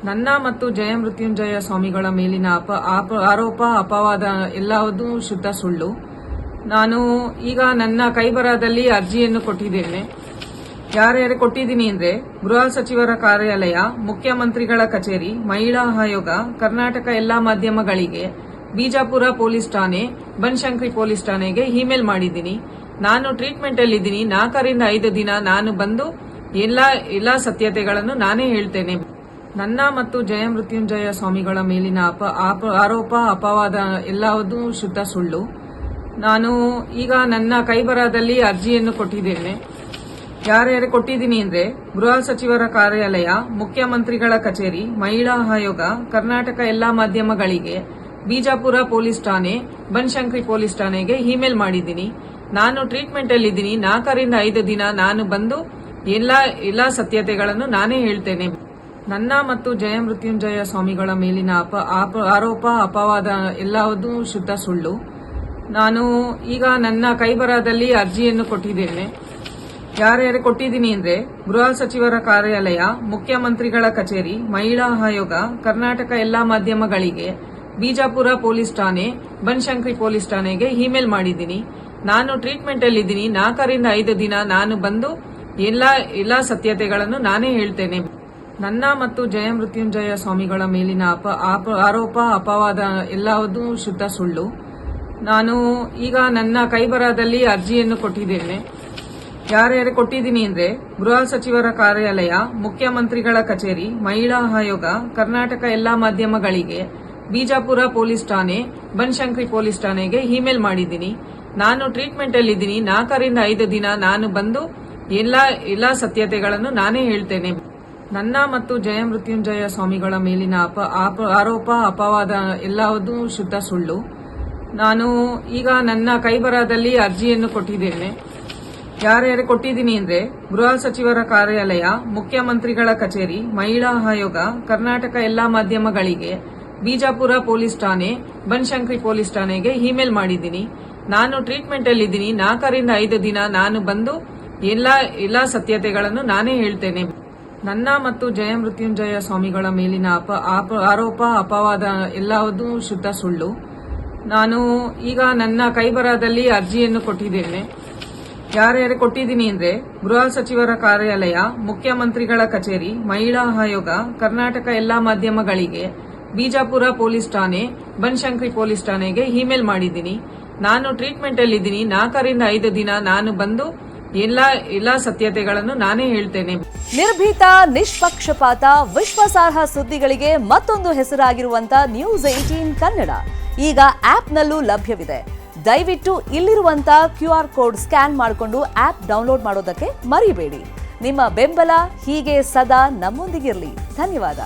ನನ್ನ ಮತ್ತು ಜಯಮೃತ್ಯುಂಜಯ ಸ್ವಾಮಿಗಳ ಮೇಲಿನ ಆರೋಪ ಅಪವಾದ ಎಲ್ಲವೂ ಶುದ್ಧ ಸುಳ್ಳು. ನಾನು ಈಗ ನನ್ನ ಕೈಬರಹದಲ್ಲಿ ಅರ್ಜಿಯನ್ನು ಕೊಟ್ಟಿದ್ದೇನೆ. ಯಾರ್ಯಾರು ಕೊಟ್ಟಿದ್ದೀನಿ ಅಂದ್ರೆ ಗೃಹ ಸಚಿವರ ಕಾರ್ಯಾಲಯ, ಮುಖ್ಯಮಂತ್ರಿಗಳ ಕಚೇರಿ, ಮಹಿಳಾ ಆಯೋಗ, ಕರ್ನಾಟಕ ಎಲ್ಲಾ ಮಾಧ್ಯಮಗಳಿಗೆ, ಬಿಜಾಪುರ ಪೊಲೀಸ್ ಠಾಣೆ, ಬನಶಂಕರಿ ಪೊಲೀಸ್ ಠಾಣೆಗೆ ಇಮೇಲ್ ಮಾಡಿದ್ದೀನಿ. ನಾನು ಟ್ರೀಟ್ಮೆಂಟ್ ಅಲ್ಲಿದ್ದೀನಿ. 4 ರಿಂದ 5 ದಿನ ನಾನು ಬಂದು ಎಲ್ಲಾ ಸತ್ಯತೆಗಳನ್ನು ನಾನೇ ಹೇಳ್ತೇನೆ. ನನ್ನ ಮತ್ತು ಜಯಮೃತ್ಯುಂಜಯ ಸ್ವಾಮಿಗಳ ಮೇಲಿನ ಆರೋಪ ಅಪವಾದ ಎಲ್ಲವೂ ಶುದ್ಧ ಸುಳ್ಳು. ನಾನು ಈಗ ನನ್ನ ಕೈಬರಹದಲ್ಲಿ ಅರ್ಜಿಯನ್ನು ಕೊಟ್ಟಿದ್ದೇನೆ. ಯಾರ್ಯಾರು ಕೊಟ್ಟಿದ್ದೀನಿ ಅಂದ್ರೆ ಗೃಹ ಸಚಿವರ ಕಾರ್ಯಾಲಯ, ಮುಖ್ಯಮಂತ್ರಿಗಳ ಕಚೇರಿ, ಮಹಿಳಾ ಆಯೋಗ, ಕರ್ನಾಟಕ ಎಲ್ಲಾ ಮಾಧ್ಯಮಗಳಿಗೆ, ಬಿಜಾಪುರ ಪೊಲೀಸ್ ಠಾಣೆ, ಬನಶಂಕರಿ ಪೊಲೀಸ್ ಠಾಣೆಗೆ ಇಮೇಲ್ ಮಾಡಿದ್ದೀನಿ. ನಾನು ಟ್ರೀಟ್ಮೆಂಟ್ ಅಲ್ಲಿದ್ದೀನಿ. 4 ರಿಂದ 5 ದಿನ ನಾನು ಬಂದು ಎಲ್ಲಾ ಸತ್ಯತೆಗಳನ್ನು ನಾನೇ ಹೇಳ್ತೇನೆ. ನನ್ನ ಮತ್ತು ಜಯಮೃತ್ಯುಂಜಯ ಸ್ವಾಮಿಗಳ ಮೇಲಿನ ಆರೋಪ ಅಪವಾದ ಎಲ್ಲವೂ ಶುದ್ಧ ಸುಳ್ಳು. ನಾನು ಈಗ ನನ್ನ ಕೈಬರಹದಲ್ಲಿ ಅರ್ಜಿಯನ್ನು ಕೊಟ್ಟಿದ್ದೇನೆ. ಯಾರ್ಯಾರು ಕೊಟ್ಟಿದ್ದೀನಿ ಅಂದ್ರೆ ಗೃಹ ಸಚಿವರ ಕಾರ್ಯಾಲಯ, ಮುಖ್ಯಮಂತ್ರಿಗಳ ಕಚೇರಿ, ಮಹಿಳಾ ಆಯೋಗ, ಕರ್ನಾಟಕ ಎಲ್ಲಾ ಮಾಧ್ಯಮಗಳಿಗೆ, ಬಿಜಾಪುರ ಪೊಲೀಸ್ ಠಾಣೆ, ಬನಶಂಕರಿ ಪೊಲೀಸ್ ಠಾಣೆಗೆ ಇಮೇಲ್ ಮಾಡಿದ್ದೀನಿ. ನಾನು ಟ್ರೀಟ್ಮೆಂಟ್ ಅಲ್ಲಿದ್ದೀನಿ. 4 ರಿಂದ 5 ದಿನ ನಾನು ಬಂದು ಎಲ್ಲಾ ಸತ್ಯತೆಗಳನ್ನು ನಾನೇ ಹೇಳ್ತೇನೆ. ನನ್ನ ಮತ್ತು ಜಯಮೃತ್ಯುಂಜಯ ಸ್ವಾಮಿಗಳ ಮೇಲಿನ ಆರೋಪ ಅಪವಾದ ಎಲ್ಲವೂ ಶುದ್ಧ ಸುಳ್ಳು. ನಾನು ಈಗ ನನ್ನ ಕೈಬರಹದಲ್ಲಿ ಅರ್ಜಿಯನ್ನು ಕೊಟ್ಟಿದ್ದೇನೆ. ಯಾರ್ಯಾರು ಕೊಟ್ಟಿದ್ದೀನಿ ಅಂದ್ರೆ ಗೃಹ ಸಚಿವರ ಕಾರ್ಯಾಲಯ, ಮುಖ್ಯಮಂತ್ರಿಗಳ ಕಚೇರಿ, ಮಹಿಳಾ ಆಯೋಗ, ಕರ್ನಾಟಕ ಎಲ್ಲಾ ಮಾಧ್ಯಮಗಳಿಗೆ, ಬಿಜಾಪುರ ಪೊಲೀಸ್ ಠಾಣೆ, ಬನಶಂಕರಿ ಪೊಲೀಸ್ ಠಾಣೆಗೆ ಇಮೇಲ್ ಮಾಡಿದ್ದೀನಿ. ನಾನು ಟ್ರೀಟ್ಮೆಂಟ್ ಅಲ್ಲಿದ್ದೀನಿ. 4 ರಿಂದ 5 ದಿನ ನಾನು ಬಂದು ಎಲ್ಲಾ ಸತ್ಯತೆಗಳನ್ನು ನಾನೇ ಹೇಳ್ತೇನೆ. ನನ್ನ ಮತ್ತು ಜಯಮೃತ್ಯುಂಜಯ ಸ್ವಾಮಿಗಳ ಮೇಲಿನ ಆರೋಪ ಅಪವಾದ ಎಲ್ಲವೂ ಶುದ್ಧ ಸುಳ್ಳು. ನಾನು ಈಗ ನನ್ನ ಕೈಬರಹದಲ್ಲಿ ಅರ್ಜಿಯನ್ನು ಕೊಟ್ಟಿದ್ದೇನೆ. ಯಾರ್ಯಾರು ಕೊಟ್ಟಿದ್ದೀನಿ ಅಂದ್ರೆ ಗೃಹ ಸಚಿವರ ಕಾರ್ಯಾಲಯ, ಮುಖ್ಯಮಂತ್ರಿಗಳ ಕಚೇರಿ, ಮಹಿಳಾ ಆಯೋಗ, ಕರ್ನಾಟಕ ಎಲ್ಲಾ ಮಾಧ್ಯಮಗಳಿಗೆ, ಬಿಜಾಪುರ ಪೊಲೀಸ್ ಠಾಣೆ, ಬನಶಂಕರಿ ಪೊಲೀಸ್ ಠಾಣೆಗೆ ಇಮೇಲ್ ಮಾಡಿದ್ದೀನಿ. ನಾನು ಟ್ರೀಟ್ಮೆಂಟ್ ಅಲ್ಲಿದ್ದೀನಿ. 4 ರಿಂದ 5 ದಿನ ನಾನು ಬಂದು ಎಲ್ಲಾ ಸತ್ಯತೆಗಳನ್ನು ನಾನೇ ಹೇಳ್ತೇನೆ. ನನ್ನ ಮತ್ತು ಜಯಮೃತ್ಯುಂಜಯ ಸ್ವಾಮಿಗಳ ಮೇಲಿನ ಆರೋಪ ಅಪವಾದ ಎಲ್ಲವೂ ಶುದ್ಧ ಸುಳ್ಳು. ನಾನು ಈಗ ನನ್ನ ಕೈಬರಹದಲ್ಲಿ ಅರ್ಜಿಯನ್ನು ಕೊಟ್ಟಿದ್ದೇನೆ. ಯಾರ್ಯಾರು ಕೊಟ್ಟಿದ್ದೀನಿ ಅಂದ್ರೆ ಗೃಹ ಸಚಿವರ ಕಾರ್ಯಾಲಯ, ಮುಖ್ಯಮಂತ್ರಿಗಳ ಕಚೇರಿ, ಮಹಿಳಾ ಆಯೋಗ, ಕರ್ನಾಟಕ ಎಲ್ಲಾ ಮಾಧ್ಯಮಗಳಿಗೆ, ಬಿಜಾಪುರ ಪೊಲೀಸ್ ಠಾಣೆ, ಬನಶಂಕರಿ ಪೊಲೀಸ್ ಠಾಣೆಗೆ ಇಮೇಲ್ ಮಾಡಿದ್ದೀನಿ. ನಾನು ಟ್ರೀಟ್ಮೆಂಟ್ ಅಲ್ಲಿದ್ದೀನಿ. 4 ರಿಂದ 5 ದಿನ ನಾನು ಬಂದು ಎಲ್ಲಾ ಸತ್ಯತೆಗಳನ್ನು ನಾನೇ ಹೇಳ್ತೇನೆ. ನಿರ್ಭೀತ, ನಿಷ್ಪಕ್ಷಪಾತ, ವಿಶ್ವಾಸಾರ್ಹ ಸುದ್ದಿಗಳಿಗೆ ಮತ್ತೊಂದು ಹೆಸರಾಗಿರುವಂತ News18 ಕನ್ನಡ ಈಗ ಆಪ್ನಲ್ಲೂ ಲಭ್ಯವಿದೆ. ದಯವಿಟ್ಟು ಇಲ್ಲಿರುವಂತ QR ಕೋಡ್ ಸ್ಕ್ಯಾನ್ ಮಾಡಿಕೊಂಡು ಆಪ್ ಡೌನ್ಲೋಡ್ ಮಾಡೋದಕ್ಕೆ ಮರಿಬೇಡಿ. ನಿಮ್ಮ ಬೆಂಬಲ ಹೀಗೆ ಸದಾ ನಮ್ಮೊಂದಿಗಿರಲಿ. ಧನ್ಯವಾದ.